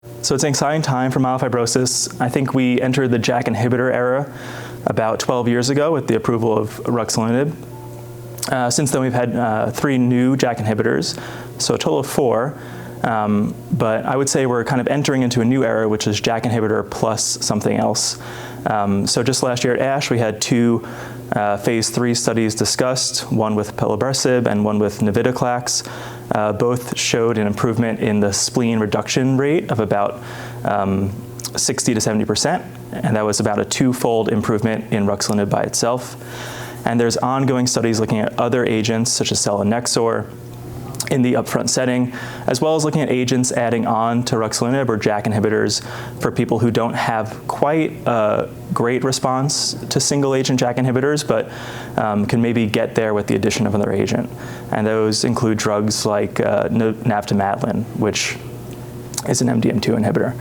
So it's an exciting time for myelofibrosis. I think we entered the JAK inhibitor era about 12 years ago with the approval of ruxolitinib. Since then, we've had 3 new JAK inhibitors, so a total of 4. But I would say we're kind of entering into a new era, which is JAK inhibitor plus something else. So just last year at ASH, we had 2 phase 3 studies discussed, one with pelabresib and one with navitoclax. Both showed an improvement in the spleen reduction rate of about 60 to 70%, and that was about a 2-fold improvement in ruxolitinib by itself. And there's ongoing studies looking at other agents, such as selinexor, in the upfront setting, as well as looking at agents adding on to ruxolitinib or JAK inhibitors for people who don't have quite a great response to single-agent JAK inhibitors, but can maybe get there with the addition of another agent. And those include drugs like navtemadlin, which is an MDM2 inhibitor.